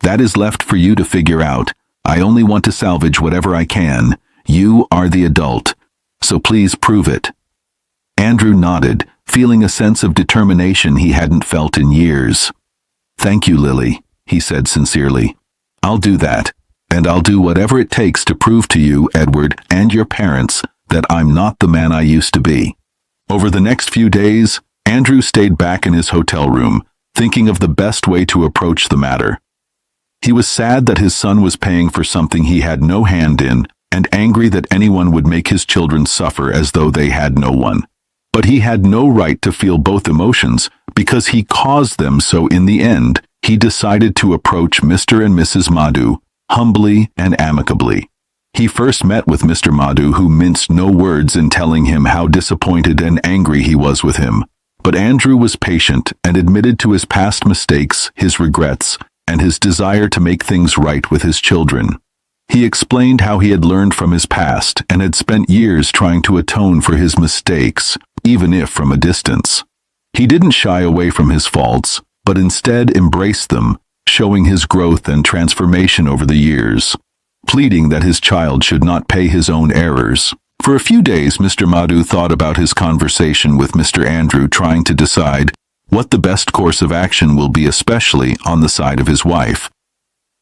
That is left for you to figure out. I only want to salvage whatever I can. You are the adult. So please prove it." Andrew nodded, feeling a sense of determination he hadn't felt in years. "Thank you, Lily," he said sincerely. "I'll do that, and I'll do whatever it takes to prove to you, Edward, and your parents, that I'm not the man I used to be." Over the next few days, Andrew stayed back in his hotel room, thinking of the best way to approach the matter. He was sad that his son was paying for something he had no hand in, and angry that anyone would make his children suffer as though they had no one. But he had no right to feel both emotions, because he caused them, so in the end, he decided to approach Mr. and Mrs. Madhu, humbly and amicably. He first met with Mr. Madhu, who minced no words in telling him how disappointed and angry he was with him. But Andrew was patient and admitted to his past mistakes, his regrets, and his desire to make things right with his children. He explained how he had learned from his past and had spent years trying to atone for his mistakes, even if from a distance. He didn't shy away from his faults, but instead embraced them, showing his growth and transformation over the years, pleading that his child should not pay his own errors. For a few days, Mr. Madhu thought about his conversation with Mr. Andrew, trying to decide what the best course of action will be, especially on the side of his wife.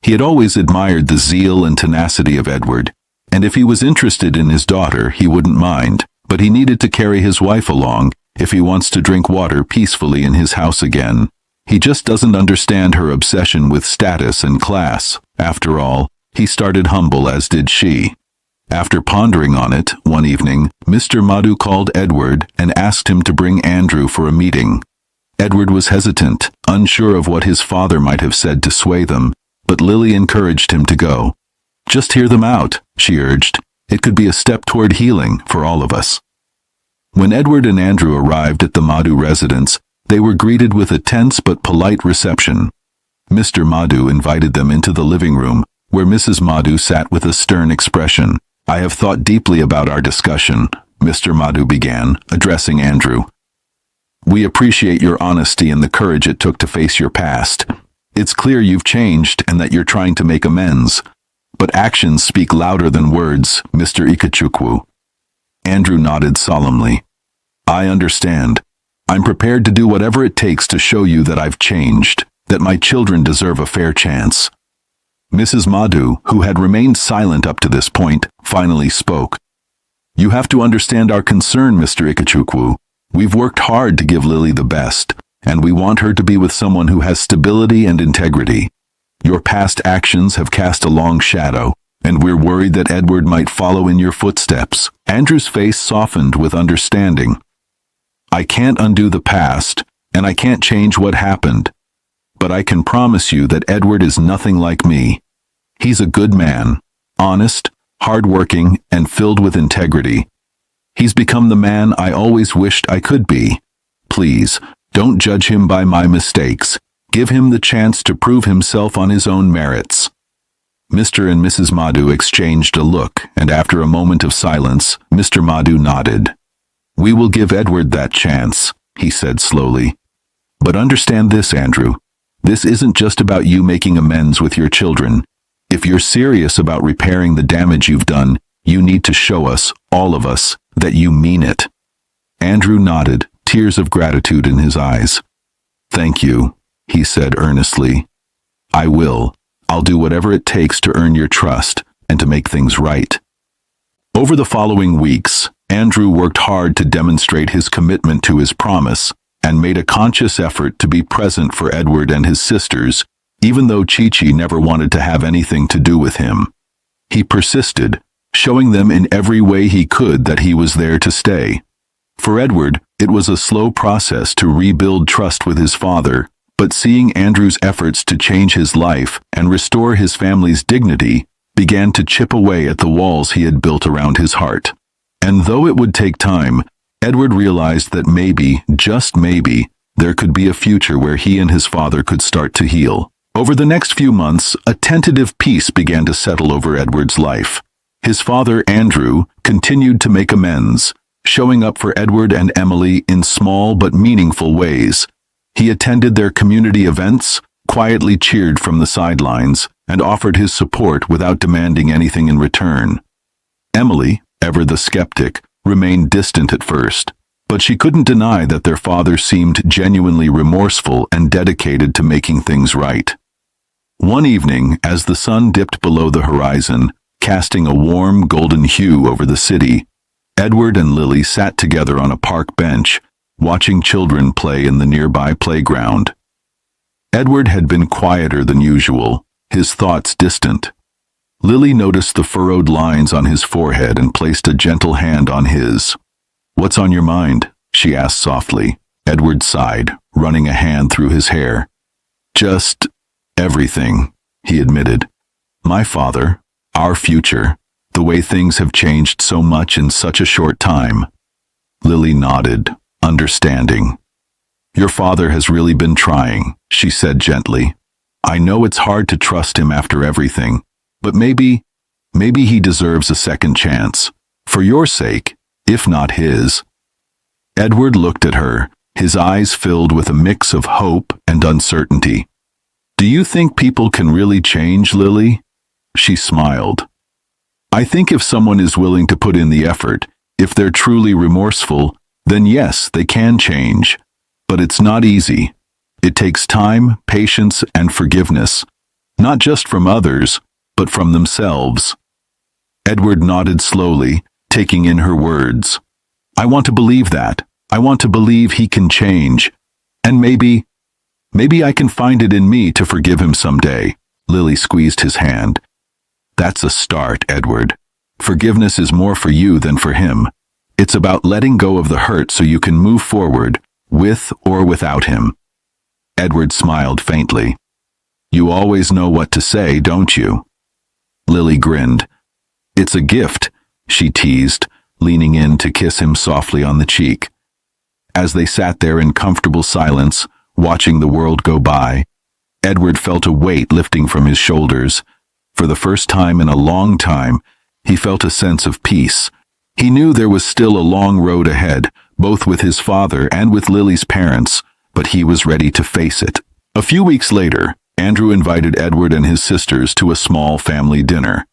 He had always admired the zeal and tenacity of Edward, and if he was interested in his daughter, he wouldn't mind, but he needed to carry his wife along if he wants to drink water peacefully in his house again. He just doesn't understand her obsession with status and class. After all, he started humble, as did she. After pondering on it, one evening, Mr. Madhu called Edward and asked him to bring Andrew for a meeting. Edward was hesitant, unsure of what his father might have said to sway them, but Lily encouraged him to go. "Just hear them out," she urged. "It could be a step toward healing for all of us." When Edward and Andrew arrived at the Madhu residence, they were greeted with a tense but polite reception. Mr. Madhu invited them into the living room, where Mrs. Madhu sat with a stern expression. "I have thought deeply about our discussion," Mr. Madhu began, addressing Andrew. "We appreciate your honesty and the courage it took to face your past. It's clear you've changed and that you're trying to make amends. But actions speak louder than words, Mr. Ikechukwu." Andrew nodded solemnly. "I understand. I'm prepared to do whatever it takes to show you that I've changed, that my children deserve a fair chance." Mrs. Madhu, who had remained silent up to this point, finally spoke. "You have to understand our concern, Mr. Ikechukwu. We've worked hard to give Lily the best, and we want her to be with someone who has stability and integrity. Your past actions have cast a long shadow, and we're worried that Edward might follow in your footsteps." Andrew's face softened with understanding. "I can't undo the past, and I can't change what happened. But I can promise you that Edward is nothing like me. He's a good man, honest, hardworking, and filled with integrity. He's become the man I always wished I could be. Please, don't judge him by my mistakes. Give him the chance to prove himself on his own merits." Mr. and Mrs. Madhu exchanged a look, and after a moment of silence, Mr. Madhu nodded. "We will give Edward that chance," he said slowly. "But understand this, Andrew. This isn't just about you making amends with your children. If you're serious about repairing the damage you've done, you need to show us, all of us, that you mean it." Andrew nodded, tears of gratitude in his eyes. "Thank you," he said earnestly. "I will. I'll do whatever it takes to earn your trust and to make things right." Over the following weeks, Andrew worked hard to demonstrate his commitment to his promise and made a conscious effort to be present for Edward and his sisters, even though Chi-Chi never wanted to have anything to do with him. He persisted, showing them in every way he could that he was there to stay. For Edward, it was a slow process to rebuild trust with his father, but seeing Andrew's efforts to change his life and restore his family's dignity began to chip away at the walls he had built around his heart. And though it would take time, Edward realized that maybe, just maybe, there could be a future where he and his father could start to heal. Over the next few months, a tentative peace began to settle over Edward's life. His father, Andrew, continued to make amends, showing up for Edward and Emily in small but meaningful ways. He attended their community events, quietly cheered from the sidelines and offered his support without demanding anything in return. Emily, ever the skeptic, remained distant at first, but she couldn't deny that their father seemed genuinely remorseful and dedicated to making things right. One evening, as the sun dipped below the horizon, casting a warm golden hue over the city, Edward and Lily sat together on a park bench, watching children play in the nearby playground. Edward had been quieter than usual, his thoughts distant. Lily noticed the furrowed lines on his forehead and placed a gentle hand on his. "What's on your mind?" she asked softly. Edward sighed, running a hand through his hair. "Just everything," he admitted. "My father, our future, the way things have changed so much in such a short time." Lily nodded, understanding. "Your father has really been trying," she said gently. "I know it's hard to trust him after everything, but maybe he deserves a second chance. For your sake, if not his." Edward looked at her, his eyes filled with a mix of hope and uncertainty. "Do you think people can really change, Lily?" She smiled. "I think if someone is willing to put in the effort, if they're truly remorseful, then yes, they can change. But it's not easy. It takes time, patience, and forgiveness, not just from others, but from themselves." Edward nodded slowly, taking in her words. "I want to believe that. I want to believe he can change. And maybe I can find it in me to forgive him someday." Lily squeezed his hand. "That's a start, Edward. Forgiveness is more for you than for him. It's about letting go of the hurt so you can move forward, with or without him." Edward smiled faintly. "You always know what to say, don't you?" Lily grinned. "It's a gift," she teased, leaning in to kiss him softly on the cheek. As they sat there in comfortable silence, watching the world go by, Edward felt a weight lifting from his shoulders. For the first time in a long time, he felt a sense of peace. He knew there was still a long road ahead, both with his father and with Lily's parents, but he was ready to face it. A few weeks later, Andrew invited Edward and his sisters to a small family dinner.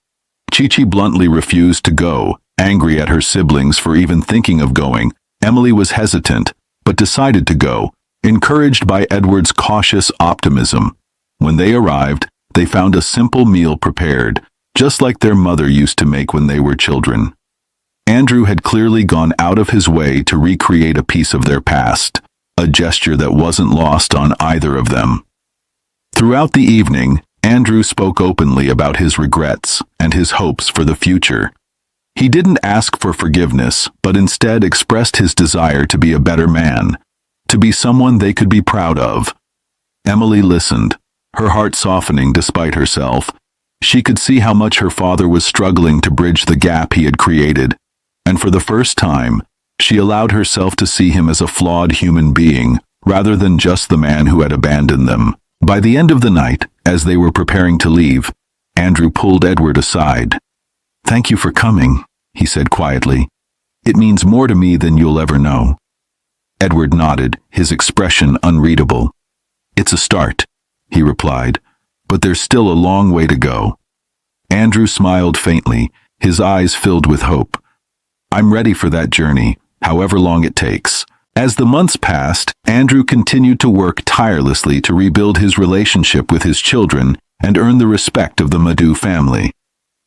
Chi-Chi bluntly refused to go, angry at her siblings for even thinking of going. Emily was hesitant, but decided to go, encouraged by Edward's cautious optimism. When they arrived, they found a simple meal prepared, just like their mother used to make when they were children. Andrew had clearly gone out of his way to recreate a piece of their past, a gesture that wasn't lost on either of them. Throughout the evening, Andrew spoke openly about his regrets and his hopes for the future. He didn't ask for forgiveness, but instead expressed his desire to be a better man, to be someone they could be proud of. Emily listened, her heart softening despite herself. She could see how much her father was struggling to bridge the gap he had created, and for the first time, she allowed herself to see him as a flawed human being, rather than just the man who had abandoned them. By the end of the night, as they were preparing to leave, Andrew pulled Edward aside. "Thank you for coming," he said quietly. "It means more to me than you'll ever know." Edward nodded, his expression unreadable. "It's a start," he replied, "but there's still a long way to go." Andrew smiled faintly, his eyes filled with hope. "I'm ready for that journey, however long it takes." As the months passed, Andrew continued to work tirelessly to rebuild his relationship with his children and earn the respect of the Madhu family.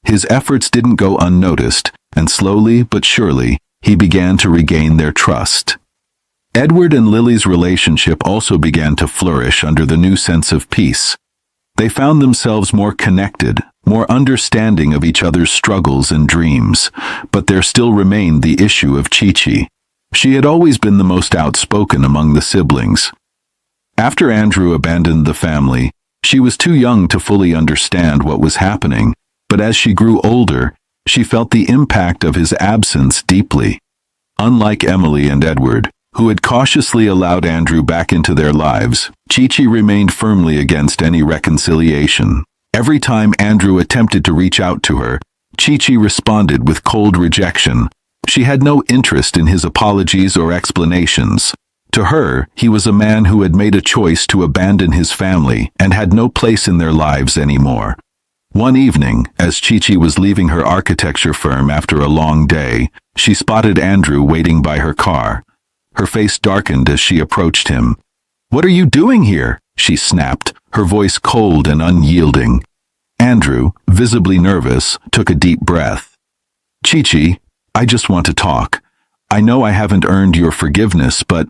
His efforts didn't go unnoticed, and slowly but surely, he began to regain their trust. Edward and Lily's relationship also began to flourish under the new sense of peace. They found themselves more connected, more understanding of each other's struggles and dreams, but there still remained the issue of Chi-Chi. She had always been the most outspoken among the siblings. After Andrew abandoned the family, she was too young to fully understand what was happening, but as she grew older, she felt the impact of his absence deeply. Unlike Emily and Edward, who had cautiously allowed Andrew back into their lives, Chi-Chi remained firmly against any reconciliation. Every time Andrew attempted to reach out to her, Chi-Chi responded with cold rejection. She had no interest in his apologies or explanations. To her, he was a man who had made a choice to abandon his family and had no place in their lives anymore. One evening, as Chi-Chi was leaving her architecture firm after a long day, she spotted Andrew waiting by her car. Her face darkened as she approached him. "What are you doing here?" she snapped, her voice cold and unyielding. Andrew, visibly nervous, took a deep breath. "Chi-Chi, I just want to talk. I know I haven't earned your forgiveness, but—"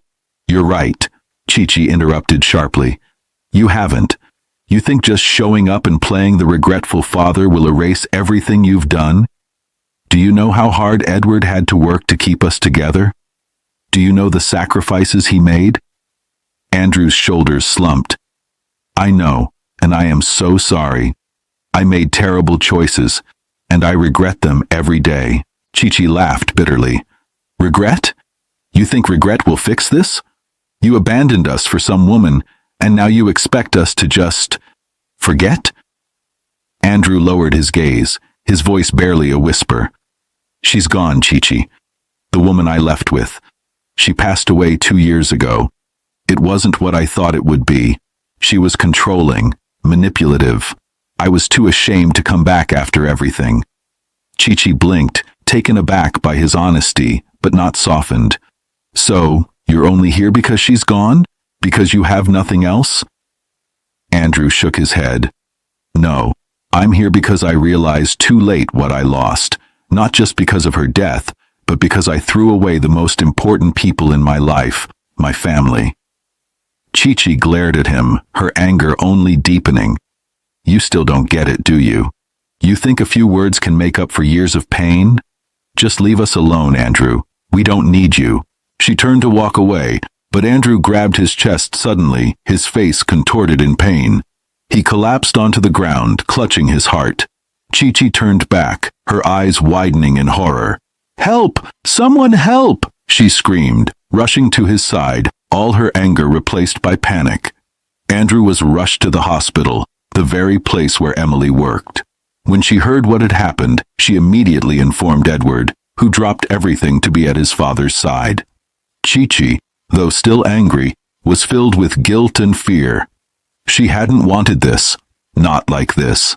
"You're right," Chi-Chi interrupted sharply. "You haven't. You think just showing up and playing the regretful father will erase everything you've done? Do you know how hard Edward had to work to keep us together? Do you know the sacrifices he made?" Andrew's shoulders slumped. "I know, and I am so sorry. I made terrible choices, and I regret them every day." Chi-Chi laughed bitterly. "Regret? You think regret will fix this? You abandoned us for some woman, and now you expect us to just forget?" Andrew lowered his gaze, his voice barely a whisper. "She's gone, Chi-Chi. The woman I left with. She passed away 2 years ago. It wasn't what I thought it would be. She was controlling, manipulative. I was too ashamed to come back after everything." Chi-Chi blinked, taken aback by his honesty, but not softened. "So, you're only here because she's gone? Because you have nothing else?" Andrew shook his head. "No, I'm here because I realized too late what I lost, not just because of her death, but because I threw away the most important people in my life, my family." Chi-Chi glared at him, her anger only deepening. "You still don't get it, do you? You think a few words can make up for years of pain? Just leave us alone, Andrew. We don't need you." She turned to walk away, but Andrew grabbed his chest suddenly, his face contorted in pain. He collapsed onto the ground, clutching his heart. Chi-Chi turned back, her eyes widening in horror. "Help! Someone help!" she screamed, rushing to his side, all her anger replaced by panic. Andrew was rushed to the hospital, the very place where Emily worked. When she heard what had happened, she immediately informed Edward, who dropped everything to be at his father's side. Chi-Chi, though still angry, was filled with guilt and fear. She hadn't wanted this, not like this.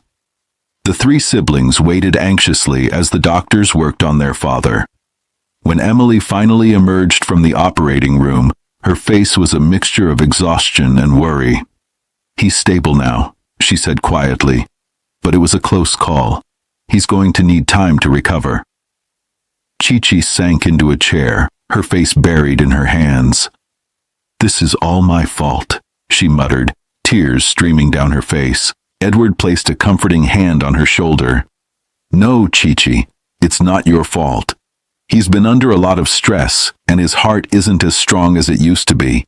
The 3 siblings waited anxiously as the doctors worked on their father. When Emily finally emerged from the operating room, her face was a mixture of exhaustion and worry. "He's stable now," she said quietly, "but it was a close call. He's going to need time to recover." Chi-Chi sank into a chair, her face buried in her hands. "This is all my fault," she muttered, tears streaming down her face. Edward placed a comforting hand on her shoulder. "No, Chi-Chi, it's not your fault. He's been under a lot of stress, and his heart isn't as strong as it used to be.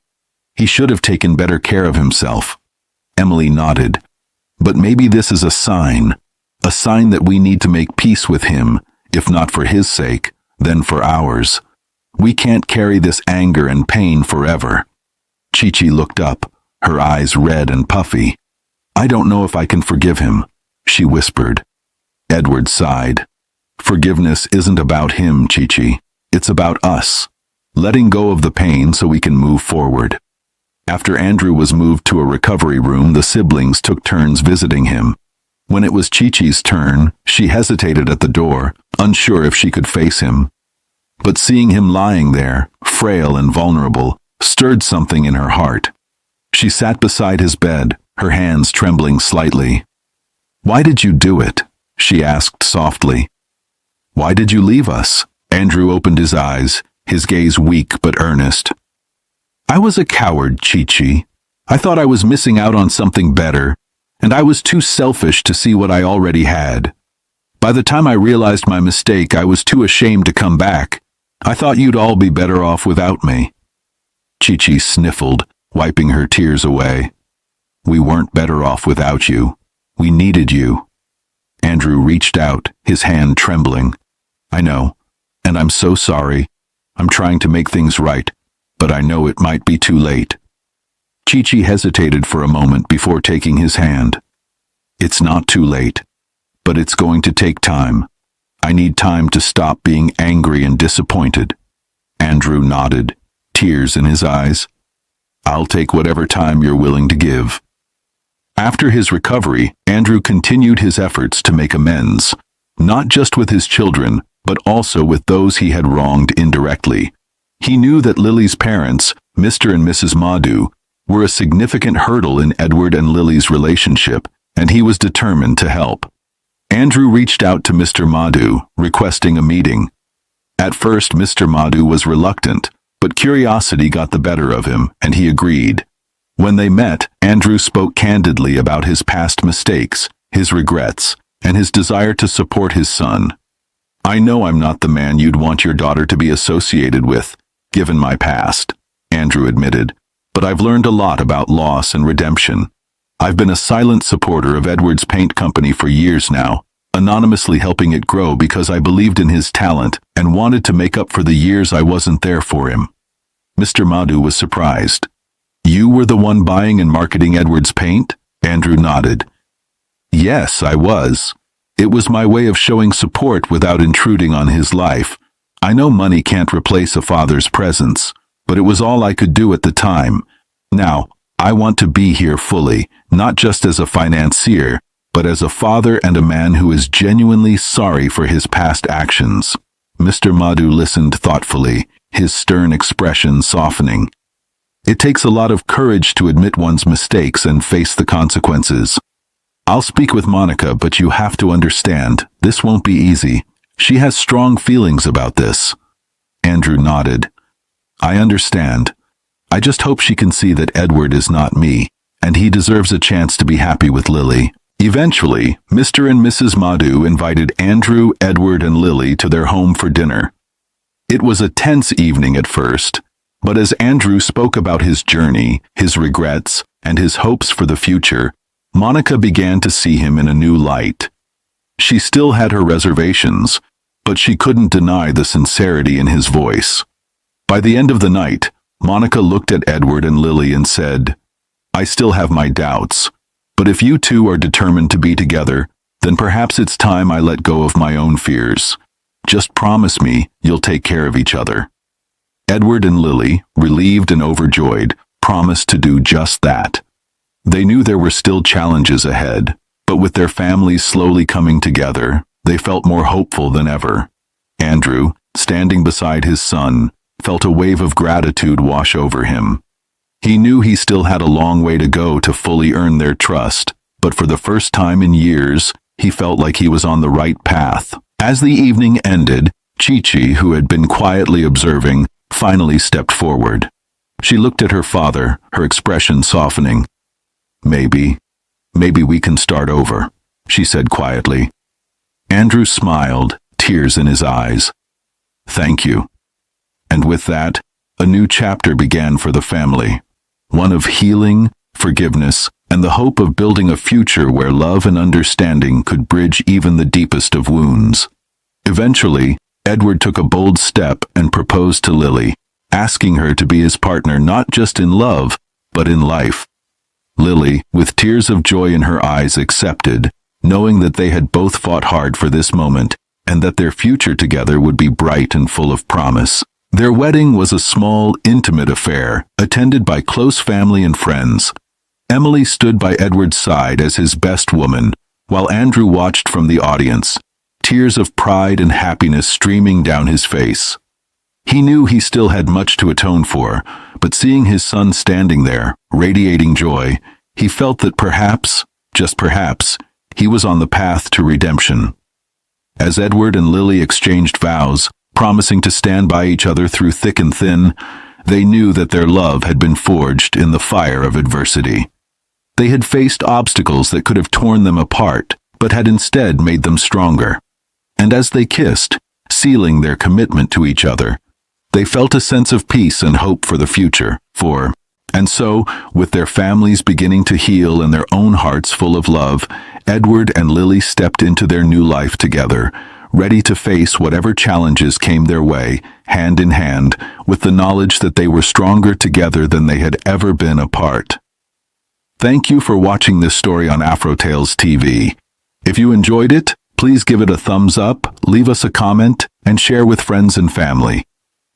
He should have taken better care of himself." Emily nodded. "But maybe this is a sign that we need to make peace with him, if not for his sake, then for ours. We can't carry this anger and pain forever." Chi-Chi looked up, her eyes red and puffy. "I don't know if I can forgive him," she whispered. Edward sighed. "Forgiveness isn't about him, Chi-Chi. It's about us. Letting go of the pain so we can move forward." After Andrew was moved to a recovery room, the siblings took turns visiting him. When it was Chi-Chi's turn, she hesitated at the door, unsure if she could face him. But seeing him lying there, frail and vulnerable, stirred something in her heart. She sat beside his bed, her hands trembling slightly. "Why did you do it?" she asked softly. "Why did you leave us?" Andrew opened his eyes, his gaze weak but earnest. "I was a coward, Chi-Chi. I thought I was missing out on something better, and I was too selfish to see what I already had. By the time I realized my mistake, I was too ashamed to come back. I thought you'd all be better off without me." Chi-Chi sniffled, wiping her tears away. "We weren't better off without you. We needed you." Andrew reached out, his hand trembling. "I know, and I'm so sorry. I'm trying to make things right, but I know it might be too late." Chi-Chi hesitated for a moment before taking his hand. "It's not too late, but it's going to take time. I need time to stop being angry and disappointed." Andrew nodded, tears in his eyes. "I'll take whatever time you're willing to give." After his recovery, Andrew continued his efforts to make amends, not just with his children, but also with those he had wronged indirectly. He knew that Lily's parents, Mr. and Mrs. Madhu, were a significant hurdle in Edward and Lily's relationship, and he was determined to help. Andrew reached out to Mr. Madhu, requesting a meeting. At first, Mr. Madhu was reluctant, but curiosity got the better of him, and he agreed. When they met, Andrew spoke candidly about his past mistakes, his regrets, and his desire to support his son. "I know I'm not the man you'd want your daughter to be associated with, given my past," Andrew admitted, "but I've learned a lot about loss and redemption. I've been a silent supporter of Edward's paint company for years now, anonymously helping it grow because I believed in his talent and wanted to make up for the years I wasn't there for him." Mr. Madhu was surprised. "You were the one buying and marketing Edward's paint?" Andrew nodded. "Yes, I was. It was my way of showing support without intruding on his life. I know money can't replace a father's presence, but it was all I could do at the time. Now, I want to be here fully, not just as a financier, but as a father and a man who is genuinely sorry for his past actions." Mr. Madhu listened thoughtfully, his stern expression softening. "It takes a lot of courage to admit one's mistakes and face the consequences. I'll speak with Monica, but you have to understand, this won't be easy. She has strong feelings about this." Andrew nodded. "I understand. I just hope she can see that Edward is not me, and he deserves a chance to be happy with Lily." Eventually, Mr. and Mrs. Madhu invited Andrew, Edward, and Lily to their home for dinner. It was a tense evening at first, but as Andrew spoke about his journey, his regrets, and his hopes for the future, Monica began to see him in a new light. She still had her reservations, but she couldn't deny the sincerity in his voice. By the end of the night, Monica looked at Edward and Lily and said, "I still have my doubts, but if you two are determined to be together, then perhaps it's time I let go of my own fears. Just promise me you'll take care of each other." Edward and Lily, relieved and overjoyed, promised to do just that. They knew there were still challenges ahead, but with their families slowly coming together, they felt more hopeful than ever. Andrew, standing beside his son, felt a wave of gratitude wash over him. He knew he still had a long way to go to fully earn their trust, but for the first time in years, he felt like he was on the right path. As the evening ended, Chi-Chi, who had been quietly observing, finally stepped forward. She looked at her father, her expression softening. Maybe we can start over," she said quietly. Andrew smiled, tears in his eyes. "Thank you." And with that, a new chapter began for the family. One of healing, forgiveness, and the hope of building a future where love and understanding could bridge even the deepest of wounds. Eventually, Edward took a bold step and proposed to Lily, asking her to be his partner not just in love, but in life. Lily, with tears of joy in her eyes, accepted, knowing that they had both fought hard for this moment and that their future together would be bright and full of promise. Their wedding was a small, intimate affair, attended by close family and friends. Emily stood by Edward's side as his best woman, while Andrew watched from the audience, tears of pride and happiness streaming down his face. He knew he still had much to atone for, but seeing his son standing there, radiating joy, he felt that perhaps, just perhaps, he was on the path to redemption. As Edward and Lily exchanged vows, promising to stand by each other through thick and thin, they knew that their love had been forged in the fire of adversity. They had faced obstacles that could have torn them apart, but had instead made them stronger. And as they kissed, sealing their commitment to each other, they felt a sense of peace and hope for the future, and so, with their families beginning to heal and their own hearts full of love, Edward and Lily stepped into their new life together, ready to face whatever challenges came their way, hand in hand, with the knowledge that they were stronger together than they had ever been apart. Thank you for watching this story on Afrotales TV. If you enjoyed it, please give it a thumbs up, leave us a comment, and share with friends and family.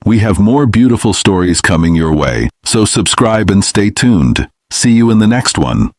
We have more beautiful stories coming your way, so subscribe and stay tuned. See you in the next one.